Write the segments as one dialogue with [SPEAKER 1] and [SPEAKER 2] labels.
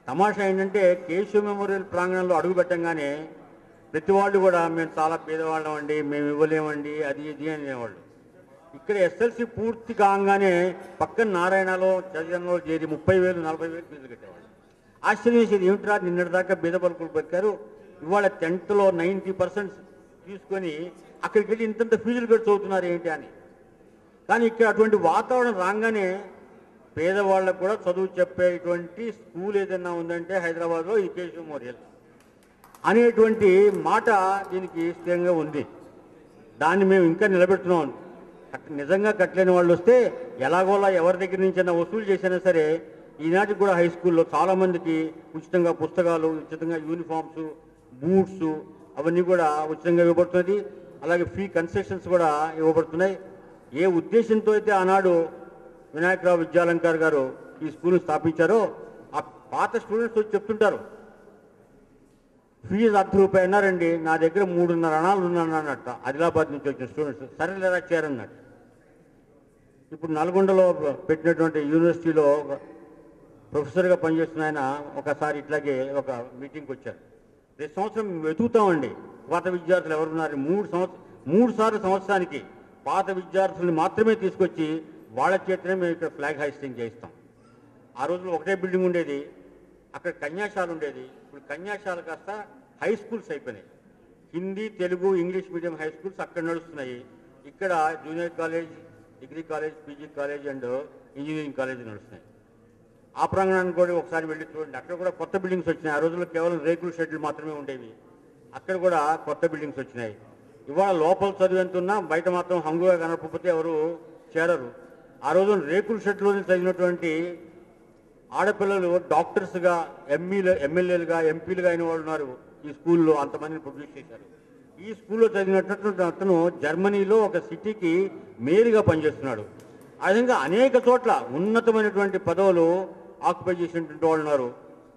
[SPEAKER 1] తమాషా ఏంటంటే కేశవ మెమోరియల్ ప్రాంగణంలో అడుగు పెట్టంగానే ప్రతి వాళ్ళు కూడా మేము చాలా పేదవాళ్ళం అండి, మేము ఇవ్వలేమండి, అది ఇది అనేవాళ్ళు. ఇక్కడ ఎస్ఎల్సి పూర్తి కాగానే పక్కన నారాయణలో చదివలో చేరి 30,000 40,000 ఫీజులు కట్టేవాళ్ళు. ఆశ్చర్యం వేసేది ఏమిట్రా, నిన్నటిదాకా బీద పలుకులు పెట్టారు, ఇవాళ 10th లో 90% తీసుకొని అక్కడికి వెళ్ళి ఇంతంత ఫీజులు కట్టి చదువుతున్నారు ఏంటి అని. కానీ ఇక్కడ అటువంటి వాతావరణం రాగానే పేదవాళ్ళకు కూడా చదువు చెప్పేటువంటి స్కూల్ ఏదైనా ఉందంటే హైదరాబాద్లో ఈ కేశవ మెమోరియల్ అనేటువంటి మాట దీనికి స్థిరంగా ఉంది. దాన్ని మేము ఇంకా నిలబెడుతున్నాం. నిజంగా కట్టలేని వాళ్ళు వస్తే ఎలాగోలా ఎవరి దగ్గర నుంచైనా వసూలు చేసినా సరే ఈనాటికి కూడా హై స్కూల్లో చాలామందికి ఉచితంగా పుస్తకాలు, ఉచితంగా యూనిఫామ్స్, బూట్స్ అవన్నీ కూడా ఉచితంగా ఇవ్వబడుతున్నది. అలాగే ఫీ కన్సెషన్స్ కూడా ఇవ్వబడుతున్నాయి. ఏ ఉద్దేశంతో అయితే ఆనాడు వినాయకరావు విద్యాలంకార్ గారు ఈ స్కూల్ని స్థాపించారో ఆ పాత స్టూడెంట్స్ వచ్చి చెప్తుంటారు, ఫీజు ₹1,00,000 అన్నారండి, నా దగ్గర 3.5 అణాలు ఉన్నాను అన్నట్ట. ఆదిలాబాద్ నుంచి వచ్చిన స్టూడెంట్స్ సరేలేదా చేరన్నట్టు. ఇప్పుడు నల్గొండలో పెట్టినటువంటి యూనివర్సిటీలో ప్రొఫెసర్గా పనిచేస్తున్న ఆయన ఒకసారి ఇట్లాగే ఒక మీటింగ్కి వచ్చారు. ప్రతి సంవత్సరం వెతుకుతామండి పాత విద్యార్థులు ఎవరున్నారు. 3 సార్లు సంవత్సరానికి పాత విద్యార్థుల్ని మాత్రమే తీసుకొచ్చి వాళ్ళ చేతనే మేము ఇక్కడ ఫ్లాగ్ హైస్టింగ్ చేయిస్తాం. ఆ రోజుల్లో ఒకటే బిల్డింగ్ ఉండేది, అక్కడ కన్యాశాల ఉండేది. ఇప్పుడు కన్యాశాల కాస్త హై స్కూల్స్ అయిపోయినాయి. Hindi, Telugu, English medium high schools అక్కడ నడుస్తున్నాయి. ఇక్కడ junior college, degree college, PG college and engineering college నడుస్తున్నాయి. ఆ ప్రాంగణానికి కూడా ఒకసారి వెళ్ళి చూడండి, అక్కడ కూడా కొత్త బిల్డింగ్స్ వచ్చినాయి. ఆ రోజుల్లో కేవలం రేకుల షెడ్లు మాత్రమే ఉండేవి, అక్కడ కూడా కొత్త బిల్డింగ్స్ వచ్చినాయి. ఇవాళ లోపల చదువు ఎంత ఉన్నా బయట మాత్రం హంగుగా కనపడిపోతే ఎవరు చేరరు. ఆ రోజు రేకుల షెడ్లోనే చదివినటువంటి ఆడపిల్లలు డాక్టర్స్గా, ఎమ్మెల్యేలుగా, ఎంపీలుగా అయిన వాళ్ళు ఉన్నారు ఈ స్కూల్లో. అంతమందిని ప్రొడ్యూస్ చేశారు. ఈ స్కూల్లో చదివినటువంటి అతను జర్మనీలో ఒక సిటీకి మేయర్గా పనిచేస్తున్నాడు. ఆ విధంగా అనేక చోట్ల ఉన్నతమైనటువంటి పదవులు ఆక్యుపై చేసినటువంటి వాళ్ళు ఉన్నారు.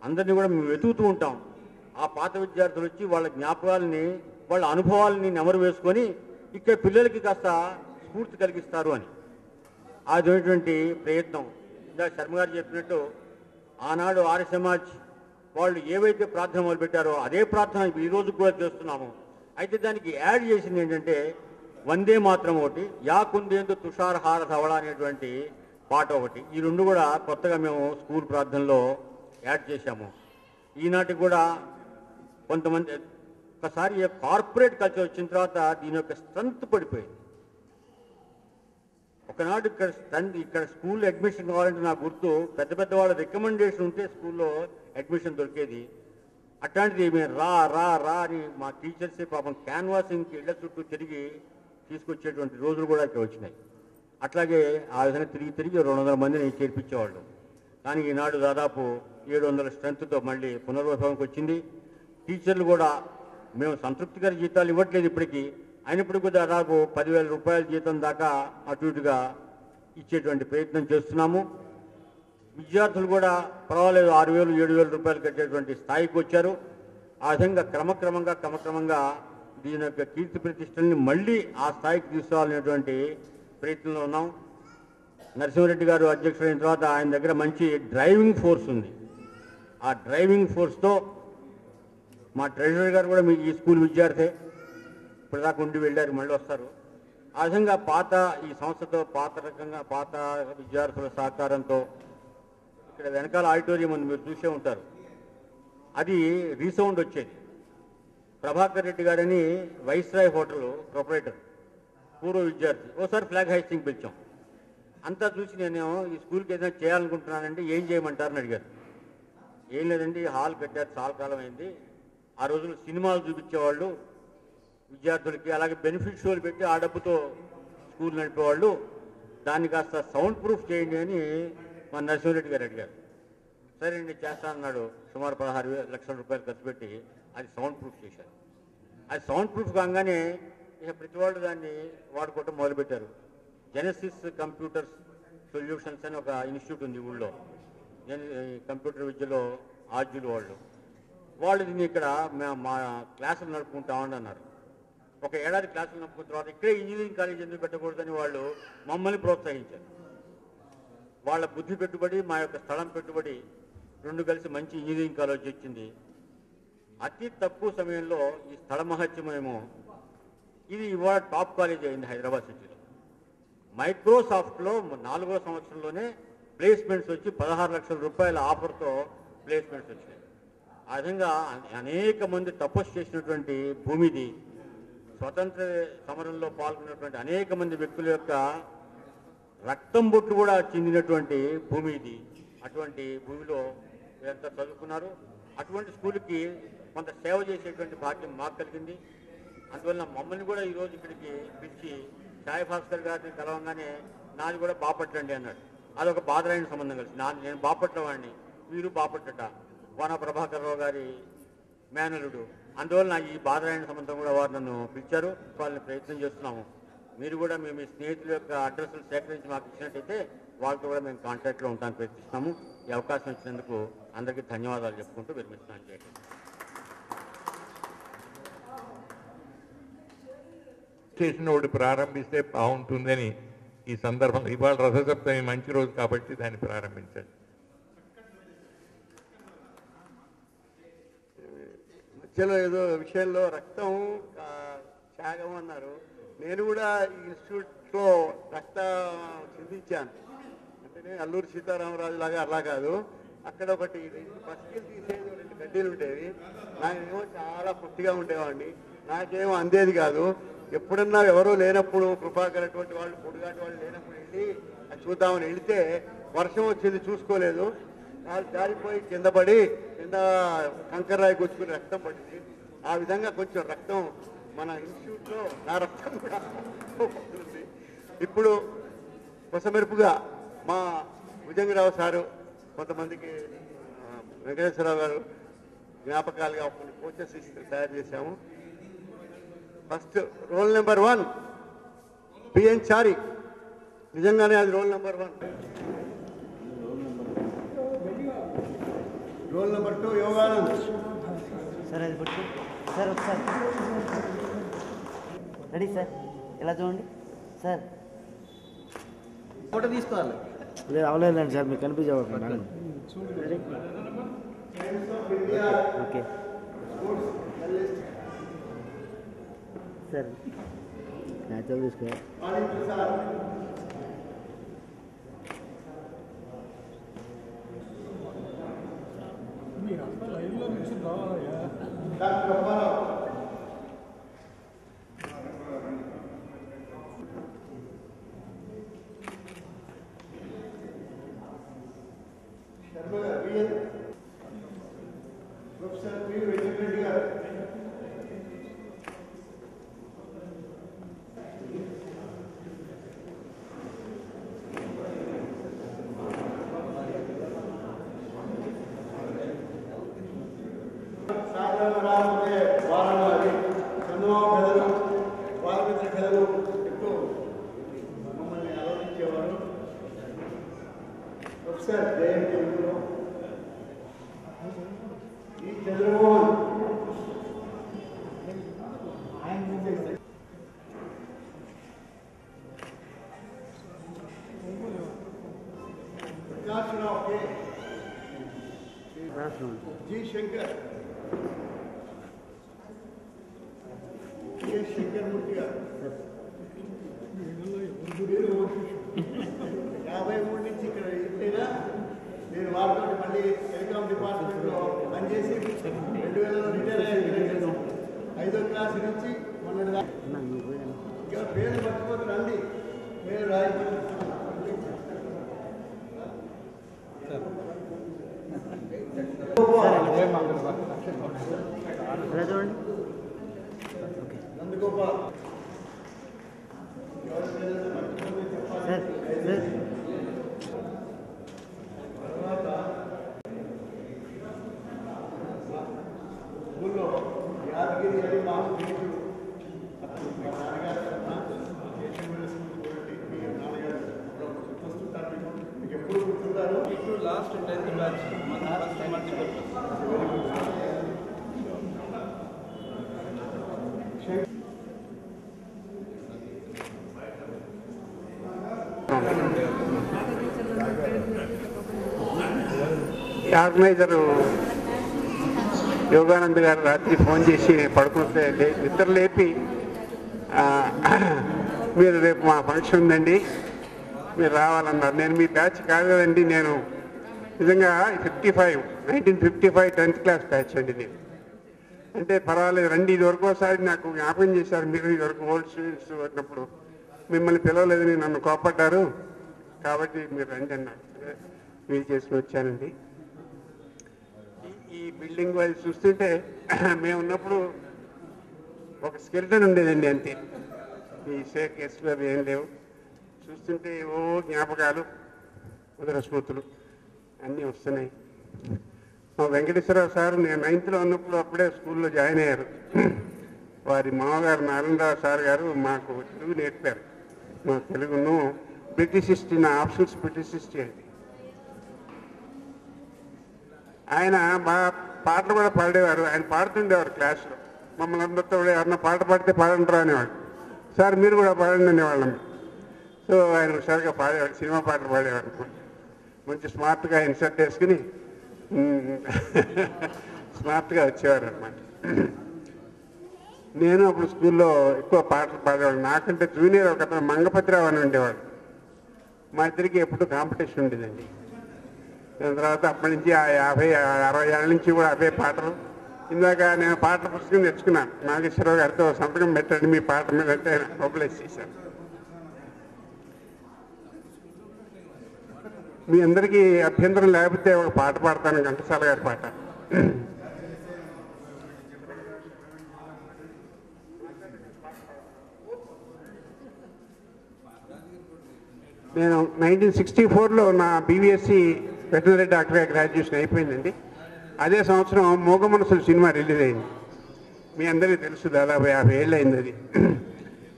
[SPEAKER 1] అందరినీ కూడా మేము వెతుకుతూ ఉంటాం. ఆ పాత విద్యార్థులు వచ్చి వాళ్ళ జ్ఞాపకాలని, వాళ్ళ అనుభవాలని నెమరు వేసుకొని ఇక్కడ పిల్లలకి కాస్త స్ఫూర్తి కలిగిస్తారు అని అటువంటి ప్రయత్నం. ఇలా శర్మ గారు చెప్పినట్టు ఆనాడు ఆర్య సమాజ్ వాళ్ళు ఏవైతే ప్రార్థన మొదలుపెట్టారో అదే ప్రార్థన ఈ రోజు కూడా చేస్తున్నాము. అయితే దానికి యాడ్ చేసింది ఏంటంటే వందే మాత్రం ఒకటి, యా కుందేందు తుషార్ హార ధవళ అనేటువంటి పాట ఒకటి. ఈ రెండు కూడా కొత్తగా మేము స్కూల్ ప్రార్థనలో యాడ్ చేశాము. ఈనాటికి కూడా కొంతమంది ఒకసారి కార్పొరేట్ కల్చర్ వచ్చిన తర్వాత దీని యొక్క స్ట్రెంత్ పడిపోయింది. ఒకనాడు ఇక్కడ స్కూల్ అడ్మిషన్ కావాలంటే నాకు గుర్తు పెద్ద పెద్ద వాళ్ళ రికమెండేషన్ ఉంటే స్కూల్లో అడ్మిషన్ దొరికేది. అట్లాంటిది మేము రా రా రా అని మా టీచర్సే పాపం క్యాన్వాసింగ్కి ఇళ్ల చుట్టూ తిరిగి తీసుకొచ్చేటువంటి రోజులు కూడా ఇక్కడ వచ్చినాయి. అట్లాగే ఆ విధంగా తిరిగి 200 మందిని చేర్పించేవాళ్ళు. కానీ ఈనాడు దాదాపు 700 స్ట్రెంత్తో మళ్ళీ పునర్వైభవంకి వచ్చింది. టీచర్లు కూడా మేము సంతృప్తికర జీతాలు ఇవ్వట్లేదు ఇప్పటికీ, అయినప్పటికీ దాదాపు 10,000 రూపాయల జీతం దాకా అటు ఇటుగా ఇచ్చేటువంటి ప్రయత్నం చేస్తున్నాము. విద్యార్థులు కూడా పర్వాలేదు 6,000 7,000 రూపాయలు కట్టేటువంటి స్థాయికి వచ్చారు. ఆ విధంగా క్రమక్రమంగా దీని యొక్క కీర్తి ప్రతిష్టల్ని మళ్ళీ ఆ స్థాయికి తీసుకురావాలనేటువంటి ప్రయత్నంలో ఉన్నాం. నరసింహారెడ్డి గారు అధ్యక్షుడైన తర్వాత ఆయన దగ్గర మంచి డ్రైవింగ్ ఫోర్స్ ఉంది. ఆ డ్రైవింగ్ ఫోర్స్తో మా ట్రెజరర్ గారు కూడా ఈ స్కూల్ విద్యార్థే, ఇప్పటిదాకా ఉండి వెళ్ళారు, మళ్ళీ వస్తారు. ఆ విధంగా ఈ సంస్థతో పాత విద్యార్థుల సహకారంతో ఇక్కడ వెనకాల ఆడిటోరియం ఉంది, మీరు చూసే ఉంటారు. అది రీసౌండ్ వచ్చేది. ప్రభాకర్ రెడ్డి గారని వైస్రాయ్ హోటల్ ప్రొపరేటర్, పూర్వ విద్యార్థి, ఓసారి ఫ్లాగ్ హైస్టింగ్ పిలిచాం. అంతా చూసి నేనేమో ఈ స్కూల్కి ఏదైనా చేయాలనుకుంటున్నానంటే ఏం చేయమంటారని అడిగారు. ఏం లేదండి, హాల్ కట్టారు, చాలా కాలం అయింది. ఆ రోజుల్లో సినిమాలు చూపించేవాళ్ళు విద్యార్థులకి, అలాగే బెనిఫిట్ షోలు పెట్టి ఆ డబ్బుతో స్కూల్ నడిపేవాళ్ళు. దాన్ని కాస్త సౌండ్ ప్రూఫ్ చేయండి అని మా నరసింహారెడ్డి గారు అడిగారు. సరే అండి చేస్తానన్నాడు. సుమారు 16 లక్షల రూపాయలు ఖర్చు పెట్టి అది సౌండ్ ప్రూఫ్ చేశారు. అది సౌండ్ ప్రూఫ్ కాగానే ఇక ప్రతి వాళ్ళు దాన్ని వాడుకోవటం మొదలుపెట్టారు. జెనసిస్ కంప్యూటర్స్ సొల్యూషన్స్ అని ఒక ఇన్స్టిట్యూట్ ఉంది ఊళ్ళో, కంప్యూటర్ విద్యలో ఆద్యులు వాళ్ళు దీన్ని ఇక్కడ మా క్లాసులు నడుపుకుంటామని అన్నారు. ఒక ఏడాది క్లాసులు నడుపుకున్న తర్వాత ఇక్కడే ఇంజనీరింగ్ కాలేజ్ ఎందుకు పెట్టకూడదని వాళ్ళు మమ్మల్ని ప్రోత్సహించారు. వాళ్ళ బుద్ధి పెట్టుబడి, మా యొక్క స్థలం పెట్టుబడి రెండు కలిసి మంచి ఇంజనీరింగ్ కాలేజ్ వచ్చింది. అతి తక్కువ సమయంలో ఈ స్థల మహత్యమేమో ఇది ఇవాళ టాప్ కాలేజ్ అయింది హైదరాబాద్ సిటీలో. మైక్రోసాఫ్ట్లో 4వ సంవత్సరంలోనే ప్లేస్మెంట్స్ వచ్చి 16 లక్షల రూపాయల ఆఫర్తో ప్లేస్మెంట్స్ వచ్చినాయి. ఆ విధంగా అనేక మంది తపస్సు చేసినటువంటి భూమిది, స్వతంత్ర సమరంలో పాల్గొన్నటువంటి అనేక మంది వ్యక్తుల యొక్క రక్తం బొట్టు కూడా చెందినటువంటి భూమి ఇది. అటువంటి భూమిలో వీరంతా చదువుకున్నారు. అటువంటి స్కూల్కి కొంత సేవ చేసేటువంటి భాగ్యం మాకు కలిగింది. అందువల్ల మమ్మల్ని కూడా ఈరోజు ఇక్కడికి పిలిచి సాయి భాస్కర్ గారిని కలవంగానే నాది కూడా బాపట్లండి అన్నాడు. అదొక బాధరైన సంబంధం కలిసి నేను బాపట్ల వాడిని, వీరు బాపట్లట, వన ప్రభాకర్రావు గారి మేనలుడు. అందువల్ల ఈ బాధరైన సంబంధం కూడా వారు నన్ను పిలిచారు. వాళ్ళని ప్రయత్నం చేస్తున్నాము. మీరు కూడా మీ స్నేహితుల యొక్క అడ్రస్లు సేకరించి మాకు ఇచ్చినట్టయితే వాళ్ళతో కూడా మేము కాంటాక్ట్లో ఉండడానికి ప్రయత్నిస్తాము. ఈ అవకాశం ఇచ్చినందుకు అందరికీ ధన్యవాదాలు చెప్పుకుంటూ విరమిస్తున్నాను. చేయండి.
[SPEAKER 2] స్టేషన్ ఒకటి ప్రారంభిస్తే బాగుంటుందని ఈ సందర్భంగా, ఇవాళ రథసప్తమి మంచి రోజు కాబట్టి దాన్ని ప్రారంభించాలి.
[SPEAKER 3] మధ్యలో ఏదో విషయంలో రక్తం త్యాగం అన్నారు. నేను కూడా ఈ ఇన్స్టిట్యూట్లో రక్తం చిందించాను. అంటే నేను అల్లూరి సీతారామరాజు లాగా అలా కాదు. అక్కడ ఒకటి బస్సులు తీసేది 2 గడ్డీలు ఉండేవి. నాకేమో చాలా పుట్టిగా ఉండేవాడిని. నాకేమో అందేది కాదు. ఎప్పుడన్నా ఎవరో లేనప్పుడు, కృపాకర్ అటువంటి వాళ్ళు, పొడుగాటి వాళ్ళు లేనప్పుడు వెళ్ళి అది చూద్దామని వెళితే వర్షం వచ్చింది, చూసుకోలేదు. వాళ్ళు జారిపోయి కింద పడి కింద కంకర్రాయి గుచ్చుకుని రక్తం పడింది. ఆ విధంగా కొంచెం రక్తం మన ఇన్స్టిట్యూట్లో నా రక్తం కూడా పడుతుంది. ఇప్పుడు కొసమెరుపుగా మా భుజంగరావు సారు, కొంతమందికి వెంకటేశ్వరరావు గారు జ్ఞాపకాలుగా కొన్ని కోచెస్ తయారు చేశాము. ఫస్ట్ రోల్ నెంబర్ 1 బిఎన్ చారి, నిజంగానే అది roll number 1. Roll number 2 Yoganand
[SPEAKER 4] sir. అది పట్టు సార్, ఒకసారి రెడీ సార్, ఎలా చూడండి సార్.
[SPEAKER 3] ఫోటో తీసుకోవాలి.
[SPEAKER 4] లేదు అవలేదండి సార్, మీకు కనిపించవచ్చు. ఓకే సార్, న్యాచురల్ తీసుకో.
[SPEAKER 3] ప్రొఫెసర్ పి వెంకటరెడ్డి గారు, సాధారణ వారణాసి చంద్రబాబు కథలు, బాలమిత్ర కథలు ఎక్కువ మమ్మల్ని ఆలోచించేవారు. ప్రొఫెసర్ జయంతి ఈ చంద్రమోహన్, ప్రకాశ్రావు కే, జి శంకర్, కె శంకర్ మూర్తి గారు. 53 నుంచి ఇక్కడ ఇంటేనా నేను వారితో మళ్ళీ టెలికాం డిపార్ట్మెంట్లో పనిచేసి 2000లో రిటైర్ అయ్యాను. 5వ క్లాస్ నుంచి మొన్న ఇంకా పేరు మర్చిపోతే రండి, పేరు రాయబడి
[SPEAKER 4] చూడండి.
[SPEAKER 3] నందగోపాల్
[SPEAKER 4] సార్ సార్,
[SPEAKER 3] ఊళ్ళో యాదగిరి అని మా స్నేహితుడు, మా నాన్నగారు మీ నాన్నగారు వస్తుంటారు. మీకు ఎప్పుడు గుర్తుంటారు?
[SPEAKER 5] ఇప్పుడు last 10th batch multipurpose.
[SPEAKER 3] Organiser Yoganand గారు రాత్రి ఫోన్ చేసి పడుకుంటే నిద్ర లేపి మీరు రేపు మా ఫంక్షన్ ఉందండి మీరు రావాలన్నారు. నేను మీ బ్యాచ్ కాదు కదండి, నేను నిజంగా 1955 10th క్లాస్ బ్యాచ్ అండి నేను. అంటే పర్వాలేదు రండి, ఇది వరకు ఒకసారి నాకు జ్ఞాపకం చేశారు, మీరు ఇది వరకు ఓల్డ్ స్టూడెంట్స్ వచ్చినప్పుడు మిమ్మల్ని పిలవలేదని నన్ను కోపడ్డారు కాబట్టి మీరు రండి అన్నారు. వీలు చేసుకుని వచ్చానండి. ఈ బిల్డింగ్ వాళ్ళు చూస్తుంటే మేము ఉన్నప్పుడు ఒక స్కెల్టన్ ఉండేదండి అంతే, ఈ షేక్ గెస్ట్లు అవి ఏం లేవు. చూస్తుంటే ఓ జ్ఞాపకాలు ఉదర స్మృతులు అన్నీ వస్తున్నాయి. మా వెంకటేశ్వరరావు సార్ నేను 9th ఉన్నప్పుడు అప్పుడే స్కూల్లో జాయిన్ అయ్యారు. వారి మామగారు నారాయణరావు సార్ గారు మాకు తెలుగు నేర్పారు. మా తెలుగును బ్రిటిష్ హిస్టరీ, నా ఆప్షన్స్ బ్రిటిష్ హిస్టరీ అండి. ఆయన మా పాటలు కూడా పాడేవారు. ఆయన పాడుతుండేవారు క్లాసులో. మమ్మల్ని అందరితో ఎవరన్నా పాట పాడితే పాడంటారు అనేవాడు. సార్ మీరు కూడా పాడండి అనేవాళ్ళం. సో ఆయన హుషారుగా పాడేవాడు, సినిమా పాటలు పాడేవాడు. మంచి స్మార్ట్గా ఇన్సర్ట్ వేసుకుని స్మార్ట్గా వచ్చేవారు అనమాట. నేను అప్పుడు స్కూల్లో ఎక్కువ పాటలు పాడేవాడు. నాకంటే జూనియర్ ఒక అతను మంగపతిరావు అని ఉండేవాడు. మా ఇద్దరికి ఎప్పుడు కాంపిటీషన్ ఉండేదండి. దాని తర్వాత అప్పటి నుంచి 50-60 ఏళ్ళ నుంచి కూడా అవే పాటలు. ఇందాక నేను పాటల పుస్తకం తెచ్చుకున్నాను. నాగేశ్వరరావు గారితో సంతకం పెట్టండి మీ పాట మీద అంటే పబ్లిష్ చేశాను. మీ అందరికీ అభ్యంతరం లేకపోతే ఒక పాట పాడతాను, ఘంటసాల గారి పాట. నేను 1964లో నా బీవీఎస్సీ వెటనరీ డాక్టర్గా గ్రాడ్యుయేషన్ అయిపోయిందండి. అదే సంవత్సరం మోగ మనసులు సినిమా రిలీజ్ అయింది. మీ అందరికీ తెలుసు, దాదాపు 50 ఏళ్ళు అయింది అది.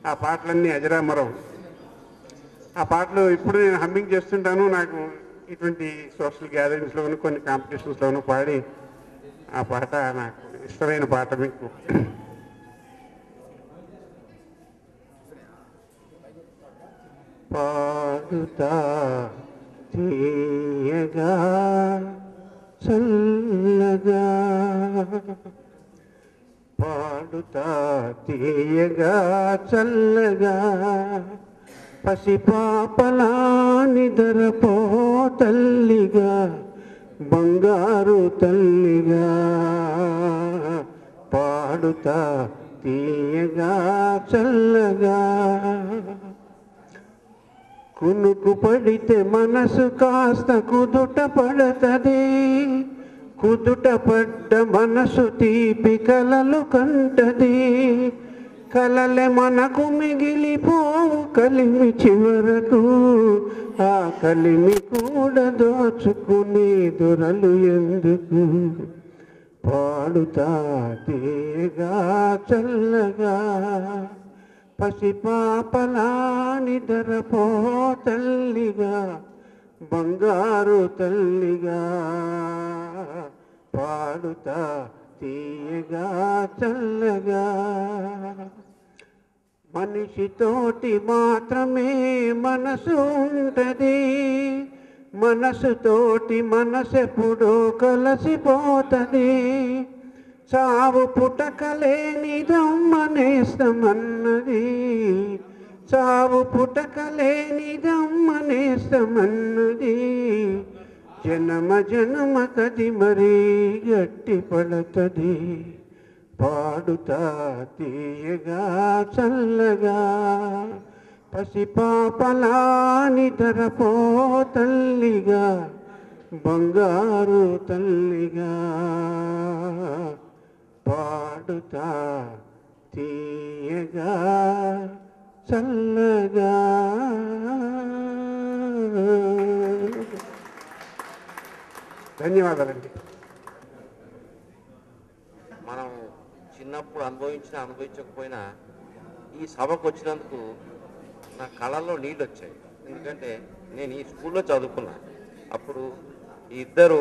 [SPEAKER 3] ఆ పాటలన్నీ అజరామరం. ఆ పాటలు ఇప్పుడు నేను హమ్మింగ్ చేస్తుంటాను. నాకు ఇటువంటి సోషల్ గ్యాదరింగ్స్లోనూ కొన్ని కాంపిటీషన్స్లోనూ పాడి ఆ పాట నాకు ఇష్టమైన పాట. మీకు పాడుతా తీయగా చల్లగా, పాడుతా తీయగా చల్లగా, పసిపాపలా నిద్రపో తల్లిగా, బంగారు తల్లిగా, పాడుతా తీయగా చల్లగా. కునుకు పడితే మనసు కాస్త కుదుట పడతది, కుదుట పడ్డ మనసు తీపి కలలు కంటది, కలలే మనకు మిగిలిపోవు కలిమి చివరకు, ఆ కలిమి కూడా దోచుకుని దొరలు ఎందుకు, పాడుతా తీయగా చల్లగా, పసిపాపలా నిద్రపో తల్లిగా, బంగారు తల్లిగా, పాడుతా తీయగా చల్లగా. మనిషితోటి మాత్రమే మనసు ఉంటది, మనసుతోటి మనసెప్పుడో కలిసిపోతది, చావు పుటకలేనిదమ్మనేస్తమన్నది, చావు పుటకలేనిదమ్మనేస్తమన్నది, జనమ జనమ కది మరీ గట్టి పడతది, పాడుతా తీయగా చల్లగా, పసిపాపలా నిద్రపో తల్లిగా, బంగారు తల్లిగా, పాడుతా తీయగా చల్లగా. ధన్యవాదాలండి.
[SPEAKER 1] మనం చిన్నప్పుడు అనుభవించకపోయినా ఈ సభకు వచ్చినందుకు నా కళ్ళల్లో నీళ్ళు వచ్చాయి. ఎందుకంటే నేను ఈ స్కూల్లో చదువుకున్నా. అప్పుడు ఈ ఇద్దరు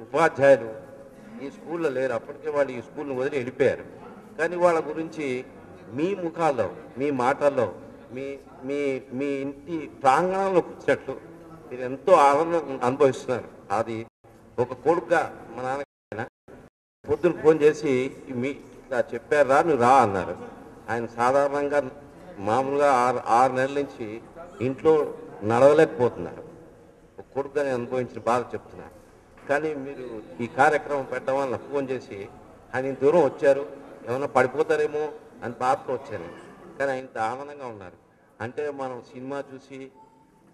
[SPEAKER 1] ఉపాధ్యాయులు ఈ స్కూల్లో లేరు. అప్పటికే వాళ్ళు ఈ స్కూల్ని వదిలి వెళ్ళిపోయారు. కానీ వాళ్ళ గురించి మీ ముఖాల్లో, మీ మాటల్లో, మీ మీ మీ ఇంటి ప్రాంగణంలో కూర్చున్నట్లు మీరు ఎంతో ఆనందం అనుభవిస్తున్నారు. అది
[SPEAKER 6] ఒక కొడుకుగా మా నాన్న పొద్దున ఫోన్ చేసి మీ ఇలా చెప్పారా నువ్వు రా అన్నారు. ఆయన సాధారణంగా మామూలుగా 6 నెలల నుంచి ఇంట్లో నడవలేకపోతున్నారు. ఒక కొడుకుగా నేను అనుభవించిన బాధ చెప్తున్నారు. కానీ మీరు ఈ కార్యక్రమం పెట్టడం వల్ల ఫోన్ చేసి ఆయన దూరం వచ్చారు, ఏమైనా పడిపోతారేమో అని బాధతో వచ్చాను. కానీ ఆయన ఆనందంగా ఉన్నారు. అంటే మనం సినిమా చూసి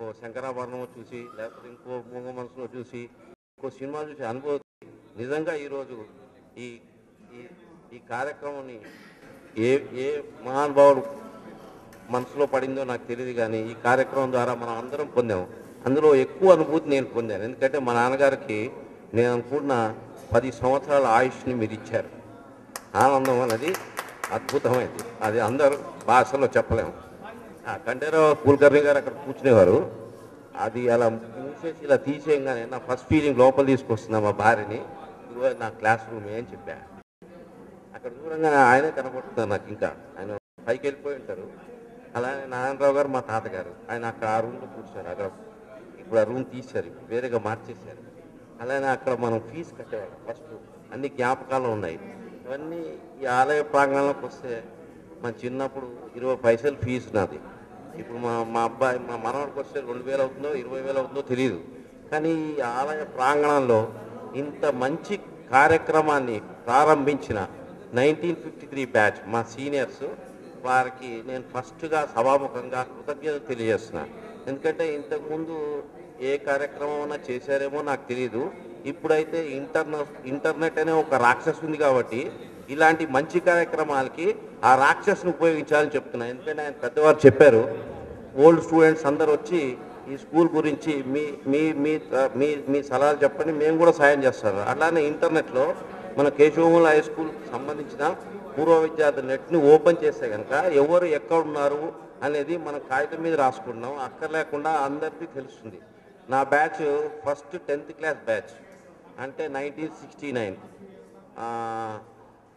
[SPEAKER 6] ఓ శంకరాభరణం చూసి లేకపోతే ఇంకో మూగ మనసులో చూసి ఇంకో సినిమా చూసి అనుభవం నిజంగా ఈరోజు ఈ ఈ కార్యక్రమాన్ని ఏ మహానుభావుడు మనసులో పడిందో నాకు తెలియదు. కానీ ఈ కార్యక్రమం ద్వారా మనం అందరం పొందాము. అందులో ఎక్కువ అనుభూతి నేను పొందాను. ఎందుకంటే మా నాన్నగారికి నేను అనుకున్న 10 సంవత్సరాల ఆయుష్ని మీరు ఇచ్చారు. ఆనందం అనేది అద్భుతమైంది. అది అందరూ భాషలో చెప్పలేము. కంఠీరావు కులకర్ణి గారు అక్కడ కూర్చునేవారు. అది అలా మూసేసి ఇలా తీసేయంగానే నా ఫస్ట్ ఫీలింగ్ లోపల తీసుకొస్తున్నా మా భార్యని, ఇదిగో నా క్లాస్ రూమ్ అని చెప్పా. అక్కడ దూరంగా ఆయనే కనబడుతున్నారు నాకు. ఇంకా ఆయన పైకి వెళ్ళిపోయి ఉంటారు. అలానే నారాయణరావు గారు మా తాతగారు, ఆయన అక్కడ ఆ రూమ్లో కూర్చున్నారు. అక్కడ ఇప్పుడు ఆ రూమ్ తీశారు, వేరేగా మార్చేశారు. అలానే అక్కడ మనం ఫీజు కట్టేవాళ్ళం ఫస్ట్. అన్ని జ్ఞాపకాలు ఉన్నాయి. ఇవన్నీ ఈ ఆలయ ప్రాంగణంలోకి వస్తే మన చిన్నప్పుడు 20 పైసలు ఫీజు నాది. ఇప్పుడు మా అబ్బాయి మా మనవాడికి వస్తే 2,000 అవుతుందో 20,000 అవుతుందో తెలియదు. కానీ ఈ ఆలయ ప్రాంగణంలో ఇంత మంచి కార్యక్రమాన్ని ప్రారంభించిన 1953 బ్యాచ్ మా సీనియర్స్, వారికి నేను ఫస్ట్గా సభాముఖంగా కృతజ్ఞతలు తెలియజేస్తున్నాను. ఎందుకంటే ఇంతకుముందు ఏ కార్యక్రమం చేశారేమో నాకు తెలియదు. ఇప్పుడైతే ఇంటర్నెట్ అనే ఒక రాక్షసు ఉంది కాబట్టి ఇలాంటి మంచి కార్యక్రమాలకి ఆ రాక్షసుని ఉపయోగించాలని చెప్తున్నాను. ఎందుకంటే ఆయన పెద్దవారు చెప్పారు, ఓల్డ్ స్టూడెంట్స్ అందరు వచ్చి ఈ స్కూల్ గురించి మీ మీ మీ మీ సలహాలు చెప్పండి, మేము కూడా సాయం చేస్తారు. అలానే ఇంటర్నెట్లో మన కేశవమూల హై స్కూల్కి సంబంధించిన పూర్వ విద్యార్థి నెట్ని ఓపెన్ చేస్తే కనుక ఎవరు ఎక్కడున్నారు అనేది మనం కాగితం మీద రాసుకుంటున్నాం, అక్కర్లేకుండా అందరికీ తెలుస్తుంది. నా batch first 10th class batch అంటే 1969.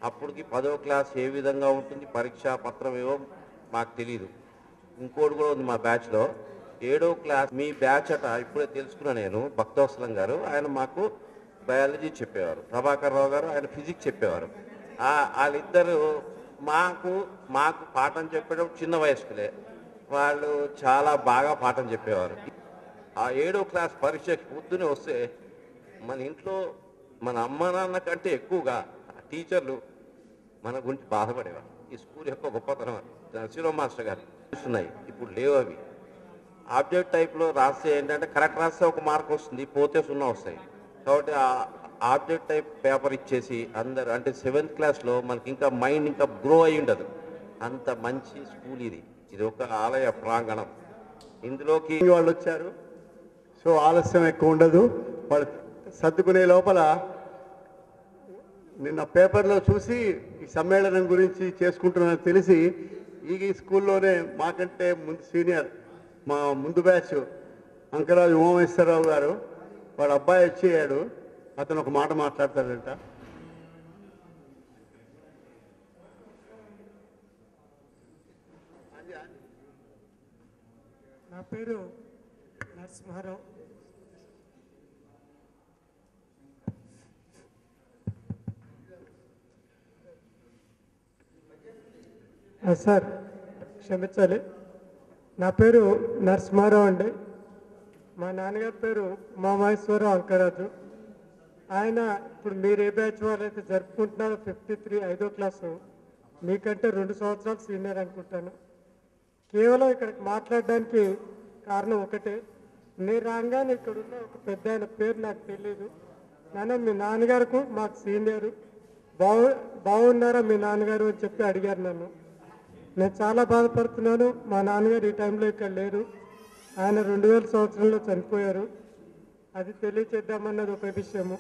[SPEAKER 6] అప్పటికి 10వ క్లాస్ ఏ విధంగా ఉంటుంది, పరీక్షా పత్రం ఏవో మాకు తెలియదు. ఇంకోటి కూడా ఉంది మా బ్యాచ్లో 7వ క్లాస్ మీ బ్యాచ్ అట ఇప్పుడే తెలుసుకున్నా నేను. భక్తవత్సలం గారు ఆయన మాకు బయాలజీ చెప్పేవారు, ప్రభాకర్ రావు గారు ఆయన ఫిజిక్స్ చెప్పేవారు. వాళ్ళిద్దరు మాకు పాఠం చెప్పడం చిన్న వయస్కులే, వాళ్ళు చాలా బాగా పాఠం చెప్పేవారు. ఆ 7వ క్లాస్ పరీక్షకి పొద్దునే వస్తే మన ఇంట్లో మన అమ్మ నాన్న కంటే ఎక్కువగా టీచర్లు మన గురించి బాధపడేవారు. ఈ స్కూల్ యొక్క గొప్పతనం నరసింహ మాస్టర్ గారు చూస్తున్నాయి, ఇప్పుడు లేవు అవి. ఆబ్జెక్ట్ టైప్లో రాస్తే ఏంటంటే కరెక్ట్ రాస్తే 1 మార్క్ వస్తుంది, పోతే 0 వస్తాయి. కాబట్టి ఆబ్జెక్ట్ టైప్ పేపర్ ఇచ్చేసి అందరు అంటే 7th క్లాస్లో మనకి ఇంకా మైండ్ ఇంకా గ్రో అయి ఉండదు. అంత మంచి స్కూల్ ఇది. ఇది ఒక ఆలయ ప్రాంగణం. ఇందులోకి
[SPEAKER 3] వాళ్ళు వచ్చారు, సో ఆలస్యం ఎక్కువ ఉండదు. వాళ్ళు సర్దుకునే లోపల నిన్న పేపర్లో చూసి ఈ సమ్మేళనం గురించి చేసుకుంటున్నారని తెలిసి ఈ స్కూల్లోనే మాకంటే ముందు సీనియర్ మా ముందు బ్యాచ్ అంకరాజు ఉమామేశ్వరరావు గారు వాడు అబ్బాయి వచ్చేయాడు. అతను ఒక మాట మాట్లాడతాడంట.
[SPEAKER 7] నా పేరు నరసింహారావు. సార్ క్షమించాలి, నా పేరు నరసింహారావు అండి. మా నాన్నగారి పేరు ఉమామహేశ్వరరావు అంకరాజు. ఆయన ఇప్పుడు మీరు ఏ బ్యాచ్ వాళ్ళైతే జరుపుకుంటున్నారో 53 5వ క్లాసు, మీకంటే 2 సంవత్సరాలు సీనియర్ అనుకుంటాను. కేవలం ఇక్కడికి మాట్లాడడానికి కారణం ఒకటే, నేను రాగానే ఇక్కడున్న ఒక పెద్ద ఆయన పేరు నాకు తెలియదు. నాన్న మీ నాన్నగారికి మాకు సీనియరు, బాగున్నారా మీ నాన్నగారు అని చెప్పి అడిగారు నన్ను. నేను చాలా బాధపడుతున్నాను. మా నాన్నగారు ఈ టైంలో ఇక్కడ లేరు, ఆయన 2000 సంవత్సరంలో చనిపోయారు. అది తెలియచేద్దామన్నది ఒక విషయము.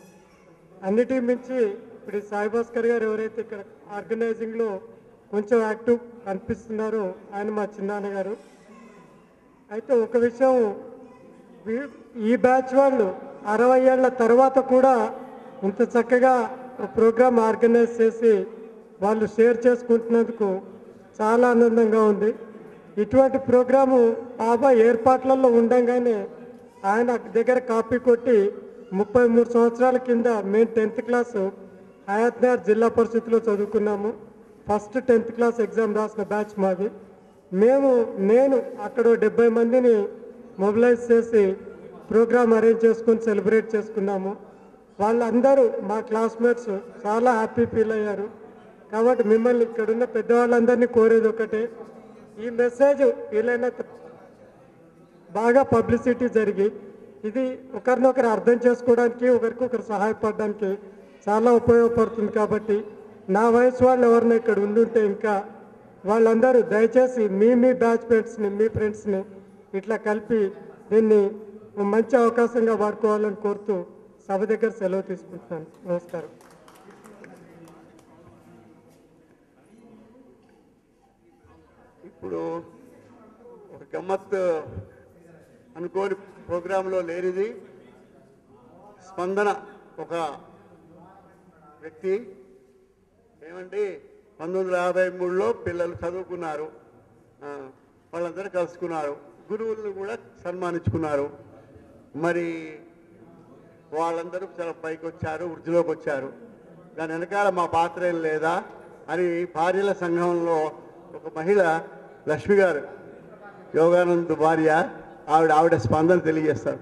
[SPEAKER 7] అన్నిటికి మించి ఇప్పుడు సాయిభాస్కర్ గారు ఎవరైతే ఇక్కడ ఆర్గనైజింగ్లో కొంచెం యాక్టివ్ కనిపిస్తున్నారో ఆయన మా చిన్నాన్నగారు. అయితే ఒక విషయం, ఈ బ్యాచ్ వాళ్ళు 60 ఏళ్ల తర్వాత కూడా ఇంత చక్కగా ప్రోగ్రామ్ ఆర్గనైజ్ చేసి వాళ్ళు షేర్ చేసుకుంటున్నందుకు చాలా ఆనందంగా ఉంది. ఇటువంటి ప్రోగ్రాము బాబా ఏర్పాట్లలో ఉండంగానే ఆయన దగ్గర కాపీ కొట్టి 33 సంవత్సరాల కింద మేము 10th క్లాసు హయాత్నగర్ జిల్లా పరిషత్లో చదువుకున్నాము. ఫస్ట్ 10th క్లాస్ ఎగ్జామ్ రాసిన బ్యాచ్ మాది. నేను అక్కడ 70 మందిని మొబిలైజ్ చేసి ప్రోగ్రామ్ అరేంజ్ చేసుకొని సెలబ్రేట్ చేసుకున్నాము. వాళ్ళందరూ మా క్లాస్మేట్స్ చాలా హ్యాపీ ఫీల్ అయ్యారు. కాబట్టి మిమ్మల్ని ఇక్కడున్న పెద్దవాళ్ళందరినీ కోరేది ఒకటే, ఈ మెసేజ్ వీలైనంత బాగా పబ్లిసిటీ జరిగి ఇది ఒకరినొకరు అర్థం చేసుకోవడానికి, ఒకరికొకరు సహాయపడడానికి చాలా ఉపయోగపడుతుంది. కాబట్టి నా వయసు వాళ్ళు ఎవరైనా ఇక్కడ ఉండుంటే ఇంకా వాళ్ళందరూ దయచేసి మీ బ్యాచ్మేట్స్ని, మీ ఫ్రెండ్స్ని ఇట్లా కలిపి దీన్ని మంచి అవకాశంగా వాడుకోవాలని కోరుతూ సభ దగ్గర సెలవు తీసుకుంటున్నాను. నమస్కారం.
[SPEAKER 3] ఇప్పుడు ఒక గమ్మత్ అనుకోని ప్రోగ్రాంలో లేనిది, స్పందన ఒక వ్యక్తి ఏమండి 1953లో పిల్లలు చదువుకున్నారు, వాళ్ళందరూ కలుసుకున్నారు, గురువులను కూడా సన్మానించుకున్నారు. మరి వాళ్ళందరూ చాలా పైకి వచ్చారు, వృద్ధిలోకి వచ్చారు. దాని వెనకాల మా పాత్ర ఏం లేదా అని భార్యల సంఘంలో ఒక మహిళ లక్ష్మి గారు, యోగానంద్ భార్య, ఆవిడ స్పందన తెలియజేస్తారు.